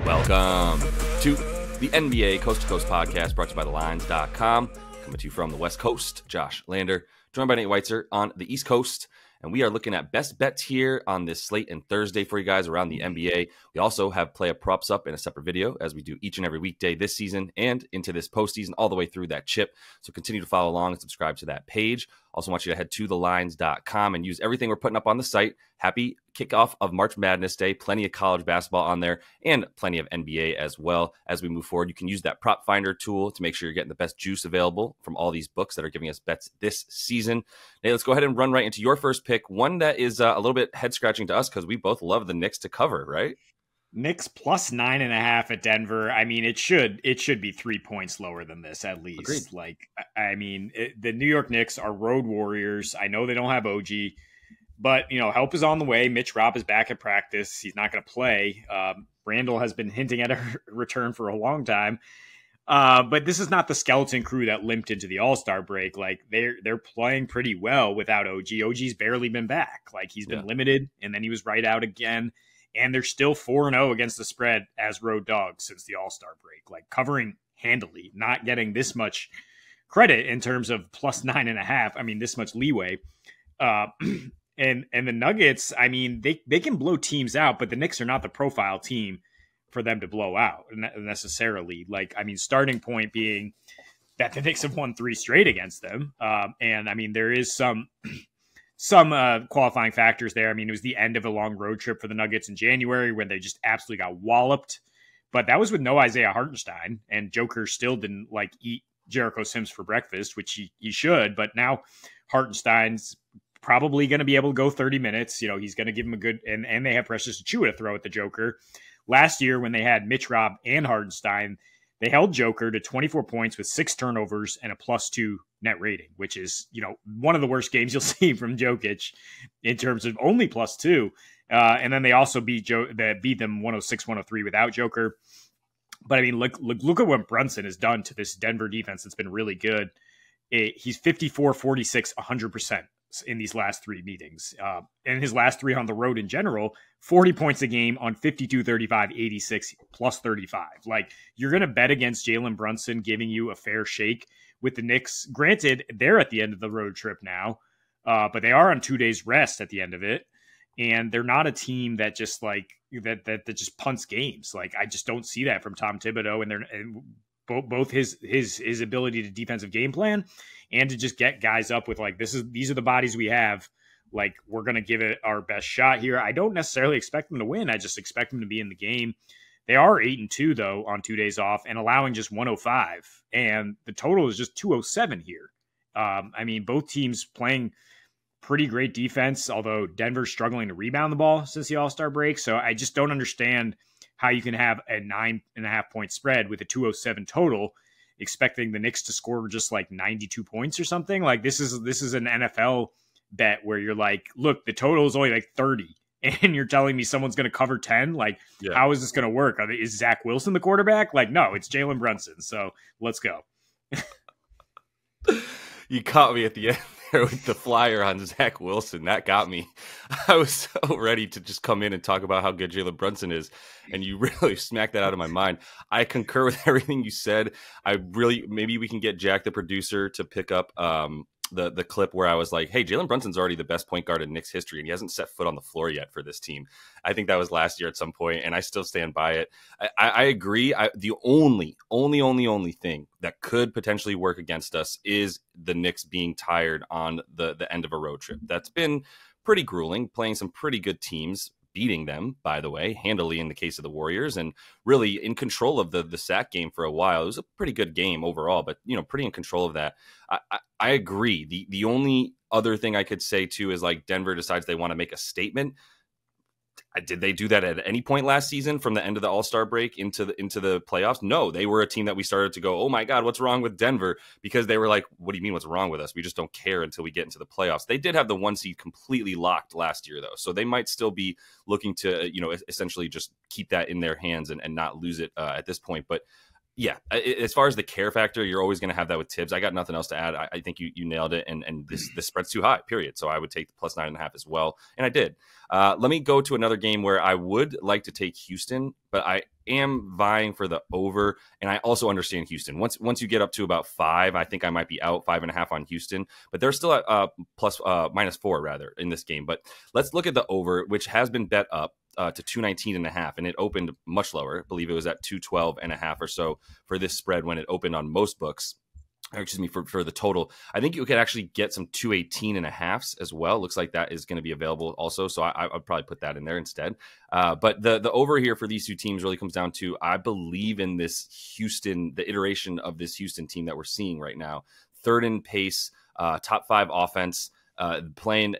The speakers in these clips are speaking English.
Welcome to the NBA Coast to Coast podcast brought to you by thelines.com. Coming to you from the West Coast, Josh Lander, joined by Nate Weitzer on the East Coast. And we are looking at best bets here on this slate and Thursday for you guys around the NBA. We also have player props up in a separate video as we do each and every weekday this season and into this postseason all the way through that chip. So continue to follow along and subscribe to that page. Also want you to head to thelines.com and use everything we're putting up on the site. Happy kickoff of March Madness Day. Plenty of college basketball on there and plenty of NBA as well as we move forward. You can use that prop finder tool to make sure you're getting the best juice available from all these books that are giving us bets this season. Now, let's go ahead and run right into your first pick. One that is a little bit head scratching to us because we both love the Knicks to cover, right? Knicks plus 9.5 at Denver. I mean, it should be 3 points lower than this at least. Agreed. Like, I mean, the New York Knicks are road warriors. I know they don't have OG, but help is on the way. Mitch Robb is back at practice. He's not going to play. Randall has been hinting at a return for a long time. But this is not the skeleton crew that limped into the All-Star break. Like they're playing pretty well without OG. OG's barely been back. Like he's been limited, and then he was right out again. And they're still 4-0 against the spread as road dogs since the All-Star break. Like covering handily, not getting this much credit in terms of plus 9.5. I mean, this much leeway. And the Nuggets, I mean, they can blow teams out, but the Knicks are not the profile team for them to blow out necessarily. Like, I mean, starting point being that the Knicks have won 3 straight against them. And I mean, there is some qualifying factors there. I mean, it was the end of a long road trip for the Nuggets in January when they just absolutely got walloped. But that was with no Isaiah Hartenstein, and Joker still didn't eat Jericho Sims for breakfast, which he should. But now Hartenstein's probably going to be able to go 30 minutes. He's going to give him a good, and they have Precious Achiuwa to throw at the Joker. Last year when they had Mitch Robb and Hartenstein, they held Joker to 24 points with 6 turnovers and a +2 net rating, which is, one of the worst games you'll see from Jokic in terms of only +2. And then they also beat them 106-103 without Joker. But I mean, look at what Brunson has done to this Denver defense. It's been really good. He's 54, 46, 100% in these last 3 meetings. And his last 3 on the road in general, 40 points a game on 52, 35, 86, +35. Like, you're going to bet against Jalen Brunson giving you a fair shake with the Knicks. Granted, they're at the end of the road trip now, but they are on 2 days rest at the end of it. And they're not a team that just that just punts games. Like, I just don't see that from Tom Thibodeau, and both his ability to defensive game plan and to just get guys up with these are the bodies we have. Like, we're going to give it our best shot here. I don't necessarily expect them to win. I just expect them to be in the game. They are 8-2 though on 2 days off and allowing just 105, and the total is just 207 here. I mean, both teams playing pretty great defense, although Denver's struggling to rebound the ball since the All-Star break. So I just don't understand how you can have a 9.5 point spread with a 207 total, expecting the Knicks to score just 92 points or something. Like, this is an NFL bet where you're like, look, the total is only 30, and you're telling me someone's going to cover 10. How is this going to work? Is Zach Wilson the quarterback? No, it's Jalen Brunson. So let's go. You caught me at the end there with the flyer on Zach Wilson. That got me. I was so ready to just come in and talk about how good Jalen Brunson is, and you really smacked that out of my mind. I concur with everything you said. Maybe we can get Jack, the producer, to pick up the clip where I was like, hey, Jalen Brunson's already the best point guard in Knicks history, and he hasn't set foot on the floor yet for this team. I think that was last year at some point, and I still stand by it. I agree. The only thing that could potentially work against us is the Knicks being tired on the end of a road trip. That's been pretty grueling, playing some pretty good teams, beating them, by the way, handily in the case of the Warriors, and really in control of the sack game for a while. It was a pretty good game overall, but pretty in control of that. I agree. The only other thing I could say too is Denver decides they want to make a statement. Did they do that at any point last season from the end of the All-Star break into the playoffs? No, they were a team that we started to go, oh my God, what's wrong with Denver? Because they were like, what do you mean what's wrong with us? We just don't care until we get into the playoffs. They did have the 1 seed completely locked last year though. So they might still be looking to, essentially just keep that in their hands and not lose it at this point. But Yeah, as far as the care factor, you're always going to have that with Tibbs. I got nothing else to add. I think you nailed it, and this spread's too high, period. So I would take the plus 9.5 as well, and I did. Let me go to another game where I would like to take Houston, but I am vying for the over, and I also understand Houston. Once you get up to about 5, I think I might be out 5.5 on Houston, but they're still at -4 rather in this game. But let's look at the over, which has been bet up to 219.5, and it opened much lower. I believe it was at 212.5 or so for this spread when it opened on most books. Or excuse me, for the total. I think you could actually get some 218.5s as well. Looks like that is going to be available also. So I'd probably put that in there instead. But the over here for these two teams really comes down to, I believe in this Houston, the iteration of this Houston team that we're seeing right now. Third in pace, top 5 offense, playing,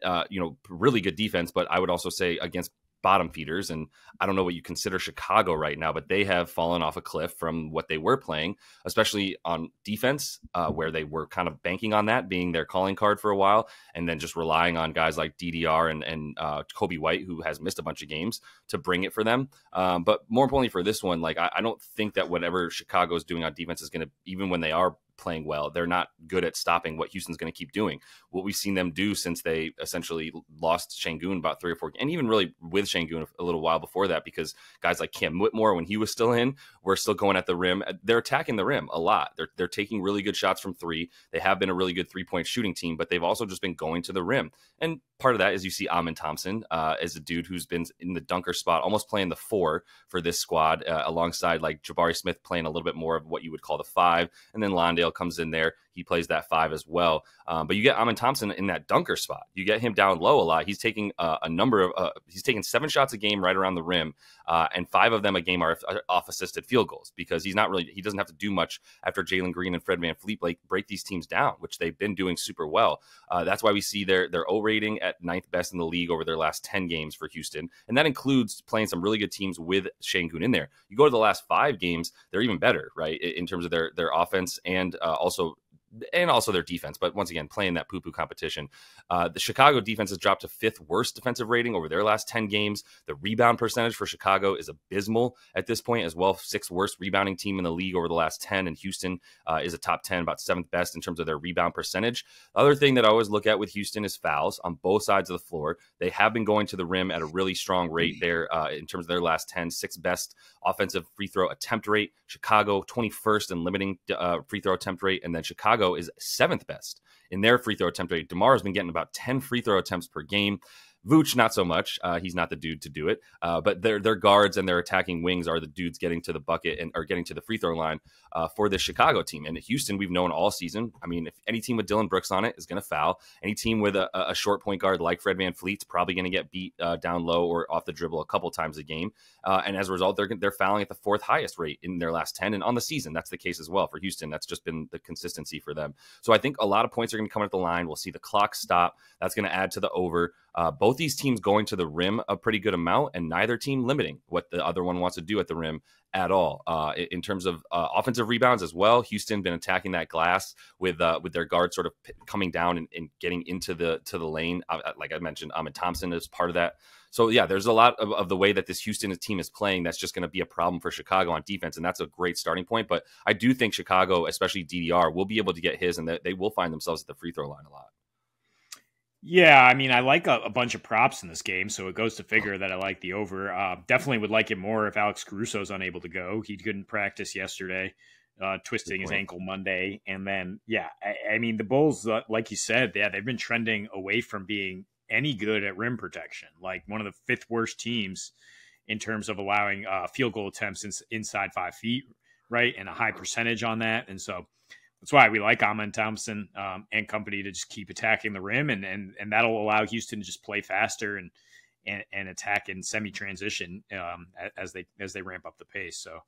really good defense, but I would also say against bottom feeders. And I don't know what you consider Chicago right now, but they have fallen off a cliff from what they were playing, especially on defense, where they were kind of banking on that being their calling card for a while, and then just relying on guys like DDR and Kobe White, who has missed a bunch of games, to bring it for them. But more importantly for this one, like I don't think that whatever Chicago is doing on defense is going to, even when they are playing well, they're not good at stopping what Houston's going to keep doing. What we've seen them do since they essentially lost Şengün about 3 or 4, and even really with Şengün a little while before that, because guys like Cam Whitmore, when he was still in, were still going at the rim. They're attacking the rim a lot. They're taking really good shots from 3. They have been a really good 3-point shooting team, but they've also just been going to the rim. And part of that is you see Amin Thompson as a dude who's been in the dunker spot, almost playing the 4 for this squad, alongside like Jabari Smith playing a little bit more of what you would call the 5, and then Londale comes in there. He plays that 5 as well. But you get Amin Thompson in that dunker spot. You get him down low a lot. He's taking he's taking 7 shots a game right around the rim, and 5 of them a game are off assisted field goals, because he doesn't have to do much after Jalen Green and Fred VanVleet break these teams down, which they've been doing super well. That's why we see their O rating at 9th best in the league over their last 10 games for Houston. And that includes playing some really good teams with Şengün in there. You go to the last 5 games, they're even better, right? In terms of their offense and also their defense. But once again, playing that poo-poo competition. The Chicago defense has dropped to 5th worst defensive rating over their last 10 games. The rebound percentage for Chicago is abysmal at this point as well. 6th worst rebounding team in the league over the last 10. And Houston is a top 10, about 7th best in terms of their rebound percentage. The other thing that I always look at with Houston is fouls on both sides of the floor. They have been going to the rim at a really strong rate there in terms of their last 10. 6th best offensive free throw attempt rate. Chicago 21st in limiting free throw attempt rate. And then Chicago is 7th best in their free throw attempt rate. DeMar has been getting about 10 free throw attempts per game. Vooch, not so much. He's not the dude to do it. But their guards and their attacking wings are the dudes getting to the bucket and are getting to the free throw line for the Chicago team. And Houston, we've known all season. I mean, if any team with Dylan Brooks on it is going to foul. Any team with a short point guard like Fred VanVleet's probably going to get beat down low or off the dribble a couple times a game. And as a result, they're fouling at the 4th highest rate in their last 10. And on the season, that's the case as well for Houston. That's just been the consistency for them. So I think a lot of points are going to come at the line. We'll see the clock stop. That's going to add to the over. Both these teams going to the rim a pretty good amount, and neither team limiting what the other one wants to do at the rim at all. In terms of offensive rebounds as well, Houston been attacking that glass with their guards sort of coming down and getting into the lane. Like I mentioned, Amin Thompson is part of that. So yeah, there's a lot of the way that this Houston team is playing that's just going to be a problem for Chicago on defense, and that's a great starting point. But I do think Chicago, especially DDR, will be able to get his, and they will find themselves at the free throw line a lot. Yeah, I mean, I like a bunch of props in this game, so it goes to figure that I like the over. Definitely would like it more if Alex Caruso's unable to go. He couldn't practice yesterday, twisting his ankle Monday. And then, yeah, I mean, the Bulls, like you said, they've been trending away from being any good at rim protection, like one of the 5th worst teams in terms of allowing field goal attempts inside 5 feet, right? And a high percentage on that. And so that's why we like Amin Thompson and company to just keep attacking the rim, and that'll allow Houston to just play faster and attack in semi-transition as they ramp up the pace. So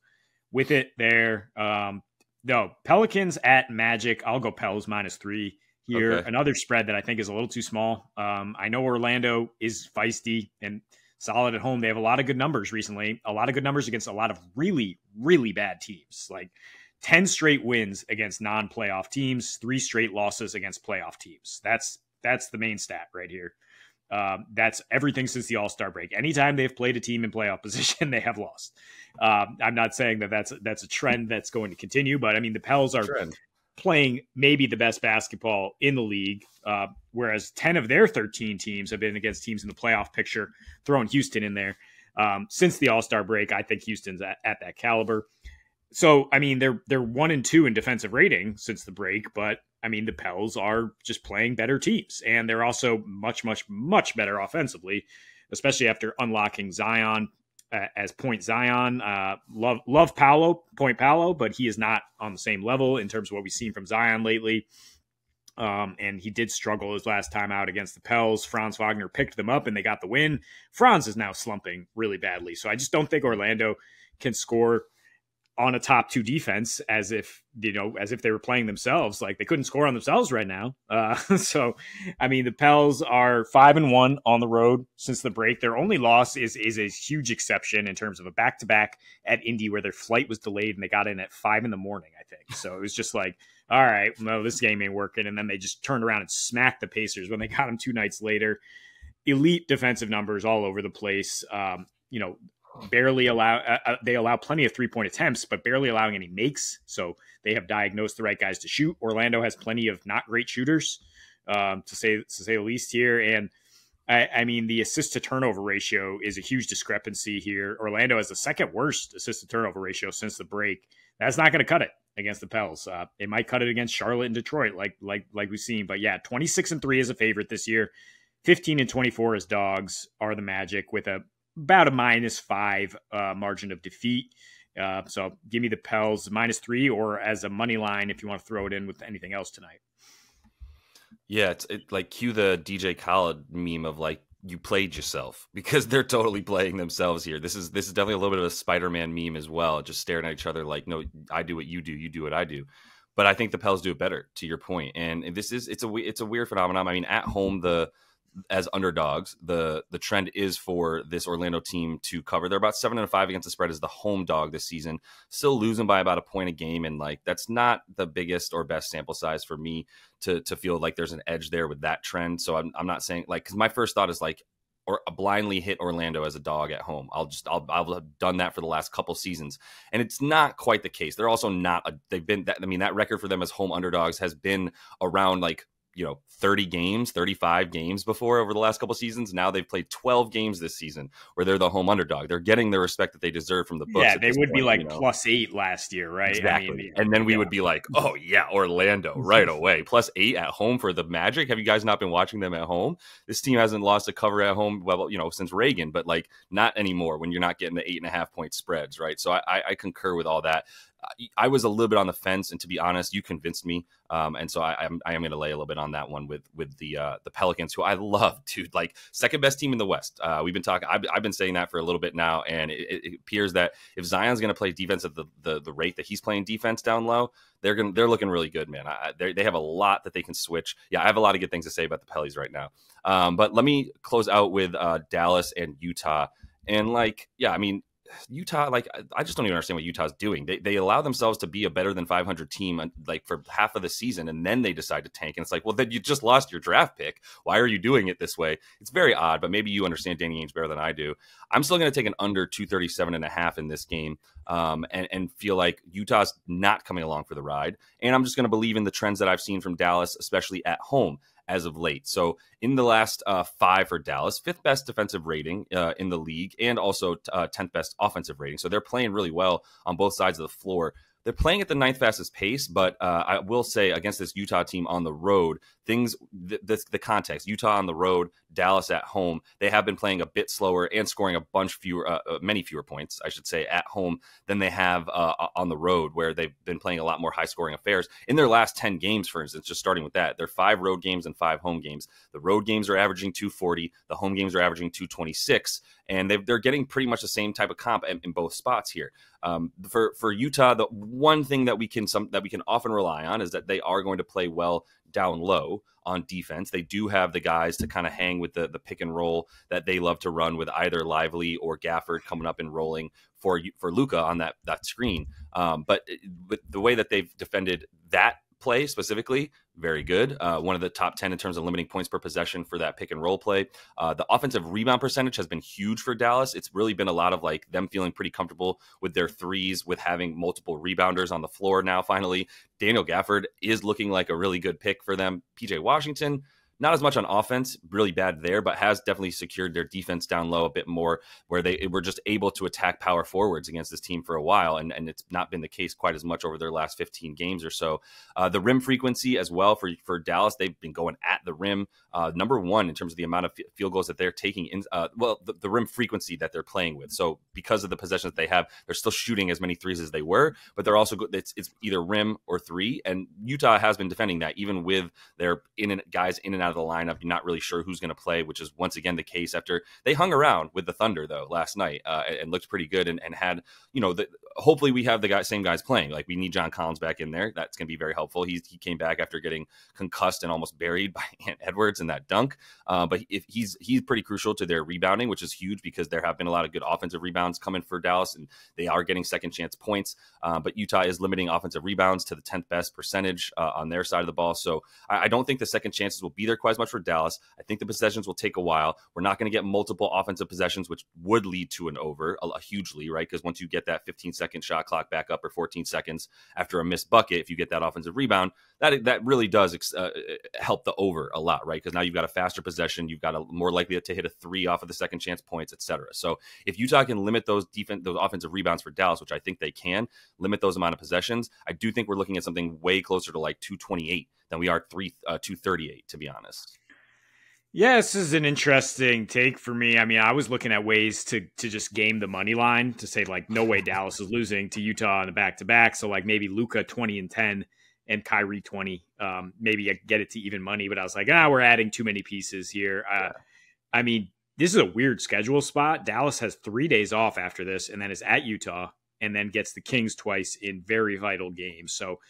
with it there, no, Pelicans at Magic. I'll go Pels -3 here. Okay. Another spread that I think is a little too small. I know Orlando is feisty and solid at home. They have a lot of good numbers recently, a lot of good numbers against a lot of really, really bad teams, like 10 straight wins against non-playoff teams, 3 straight losses against playoff teams. That's the main stat right here. That's everything since the All-Star break. Anytime they've played a team in playoff position, they have lost. I'm not saying that that's a trend that's going to continue, but I mean, the Pels are playing maybe the best basketball in the league, whereas 10 of their 13 teams have been against teams in the playoff picture, throwing Houston in there. Since the All-Star break, I think Houston's at that caliber. So, I mean, they're 1-2 in defensive rating since the break, but I mean, the Pels are just playing better teams, and they're also much, much, much better offensively, especially after unlocking Zion as point Zion. Love Paolo, point Paolo, but he is not on the same level in terms of what we've seen from Zion lately. And he did struggle his last time out against the Pels. Franz Wagner picked them up and they got the win. Franz is now slumping really badly. So I just don't think Orlando can score on a top two defense as if they were playing themselves. Like, they couldn't score on themselves right now. So, I mean, the Pels are 5-1 on the road since the break. Their only loss is a huge exception in terms of a back-to-back at Indy where their flight was delayed and they got in at 5 a.m, I think. So it was just like, all right, no, this game ain't working. And then they just turned around and smacked the Pacers when they got them 2 nights later. Elite defensive numbers all over the place. Barely allow they allow plenty of 3-point attempts, but barely allowing any makes. So they have diagnosed the right guys to shoot. Orlando has plenty of not great shooters, to say the least here. And I mean, the assist to turnover ratio is a huge discrepancy here. Orlando has the second worst assist to turnover ratio since the break. That's not going to cut it against the Pels. It might cut it against Charlotte and Detroit, like we've seen. But yeah, 26-3 is a favorite this year. 15-24 as dogs are the Magic with about a -5 margin of defeat. So give me the Pels -3 or as a money line if you want to throw it in with anything else tonight. Yeah, it's like cue the DJ Khaled meme of like, you played yourself, because they're totally playing themselves here. This is definitely a little bit of a Spider-Man meme as well, just staring at each other like, no, I do what you do what I do. But I think the Pels do it better, to your point. And it's a weird phenomenon. I mean, at home, as underdogs, the trend is for this Orlando team to cover. They're about 7-5 against the spread as the home dog this season, still losing by about a point a game. And like, that's not the biggest or best sample size for me to feel like there's an edge there with that trend. So I'm not saying like, because my first thought is like, or blindly hit Orlando as a dog at home. I'll have done that for the last couple seasons, and it's not quite the case. They're also not that record for them as home underdogs has been around like 30 games, 35 games before over the last couple seasons. Now they've played 12 games this season where they're the home underdog. They're getting the respect that they deserve from the books. Yeah, they would be like +8 last year, right? Exactly. I mean, and then we would be like, oh yeah, Orlando right away. +8 at home for the Magic. Have you guys not been watching them at home? This team hasn't lost a cover at home, well, since Reagan, but like not anymore when you're not getting the 8.5 point spreads, right? So I concur with all that. I was a little bit on the fence, and to be honest, you convinced me. And so I am going to lay a little bit on that one with the Pelicans, who I love, dude. Like, second best team in the West. We've been talking. I've been saying that for a little bit now, and it appears that if Zion's going to play defense at the rate that he's playing defense down low, they're looking really good, man. They have a lot that they can switch. Yeah, I have a lot of good things to say about the Pellies right now. But let me close out with Dallas and Utah, and like, yeah, I mean, Utah, like, I just don't even understand what Utah's doing. They allow themselves to be a better than 500 team like for half of the season, and then they decide to tank. And it's like, well, then you just lost your draft pick. Why are you doing it this way? It's very odd, but maybe you understand Danny Ainge better than I do. I'm still going to take an under 237.5 in this game, and feel like Utah's not coming along for the ride. And I'm just going to believe in the trends that I've seen from Dallas, especially at home, as of late. So in the last 5 for Dallas, 5th best defensive rating in the league, and also 10th best offensive rating. So they're playing really well on both sides of the floor. They're playing at the 9th fastest pace, but I will say against this Utah team on the road, the context, Utah on the road, Dallas at home, they have been playing a bit slower and scoring many fewer points, I should say, at home than they have on the road, where they've been playing a lot more high-scoring affairs. In their last 10 games, for instance, just starting with that, they're 5 road games and 5 home games. The road games are averaging 240, the home games are averaging 226, and they're getting pretty much the same type of comp in both spots here. For Utah, the one thing that we can often rely on is that they are going to play well down low on defense. They do have the guys to kind of hang with the pick and roll that they love to run with either Lively or Gafford coming up and rolling for Luka on that screen. But the way that they've defended that play specifically, very good. One of the top 10 in terms of limiting points per possession for that pick and roll play. The offensive rebound percentage has been huge for Dallas. It's really been a lot of like them feeling pretty comfortable with their threes, with having multiple rebounders on the floor now. Finally, Daniel Gafford is looking like a really good pick for them. PJ Washington, not as much on offense, really bad there, but has definitely secured their defense down low a bit more, where they were just able to attack power forwards against this team for a while, and it's not been the case quite as much over their last 15 games or so. The rim frequency as well for Dallas, they've been going at the rim. Number one in terms of the amount of field goals that they're taking in, the rim frequency that they're playing with. So because of the possessions they have, they're still shooting as many threes as they were, but they're also it's either rim or three. And Utah has been defending that, even with their guys in and out of the lineup. You're not really sure who's going to play, which is once again the case after they hung around with the Thunder though last night and looked pretty good and had, hopefully we have the same guys playing. Like, we need John Collins back in there. That's going to be very helpful. He came back after getting concussed and almost buried by Ant Edwards in that dunk. But if he's pretty crucial to their rebounding, which is huge because there have been a lot of good offensive rebounds coming for Dallas, and they are getting second chance points. But Utah is limiting offensive rebounds to the 10th best percentage on their side of the ball. So I don't think the second chances will be there quite as much for Dallas. I think the possessions will take a while. We're not going to get multiple offensive possessions, which would lead to an over hugely, right? Because once you get that 15-second shot clock back up, or 14 seconds after a missed bucket, if you get that offensive rebound, that really does help the over a lot, right? Because now you've got a faster possession, you've got a more likely to hit a three off of the second chance points, etc. So if Utah can limit those offensive rebounds for Dallas, which I think they can, limit those amount of possessions, I do think we're looking at something way closer to like 228 than we are 238, to be honest. Yeah, this is an interesting take for me. I mean, I was looking at ways to just game the money line to say, like, no way Dallas is losing to Utah on the back-to-back. So, like, maybe Luka 20 and 10 and Kyrie 20. Maybe I get it to even money, but I was like, we're adding too many pieces here. I mean, this is a weird schedule spot. Dallas has 3 days off after this and then is at Utah, and then gets the Kings twice in very vital games. So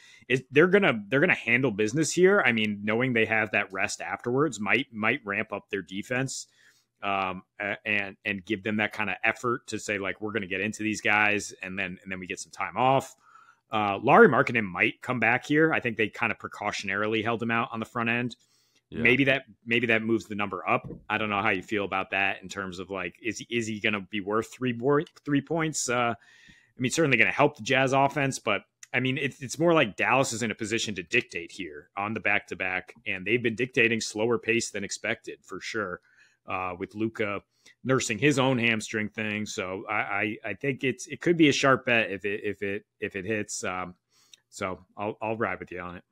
they're gonna handle business here. I mean, knowing they have that rest afterwards might ramp up their defense, and give them that kind of effort to say, like, we're gonna get into these guys, and then we get some time off. Lauri Markkanen might come back here. I think they kind of precautionarily held him out on the front end. Yeah. Maybe that moves the number up. I don't know how you feel about that in terms of, like, is he going to be worth 3 points? I mean, certainly going to help the Jazz offense, but I mean, it's more like Dallas is in a position to dictate here on the back-to-back, and they've been dictating slower pace than expected for sure, with Luka nursing his own hamstring thing. So I think it could be a sharp bet if it hits. So I'll ride with you on it.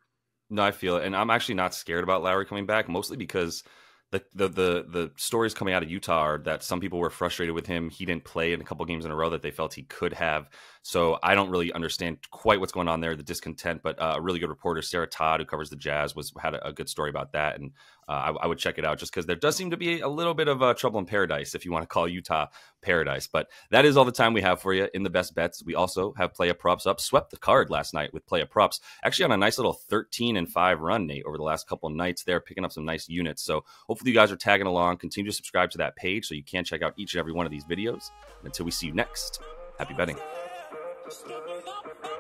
No, I feel it, and I'm actually not scared about Lowry coming back, mostly because the stories coming out of Utah are that some people were frustrated with him. He didn't play in a couple games in a row that they felt he could have. So I don't really understand quite what's going on there, the discontent. But a really good reporter, Sarah Todd, who covers the Jazz, had a good story about that. And I would check it out just because there does seem to be a little bit of trouble in paradise, if you want to call Utah paradise. But that is all the time we have for you in the best bets. We also have Playa Props up. Swept the card last night with Playa Props. Actually on a nice little 13-5 run, Nate, over the last couple of nights there, picking up some nice units. So hopefully you guys are tagging along. Continue to subscribe to that page so you can check out each and every one of these videos. And until we see you next, happy betting. Stepping up.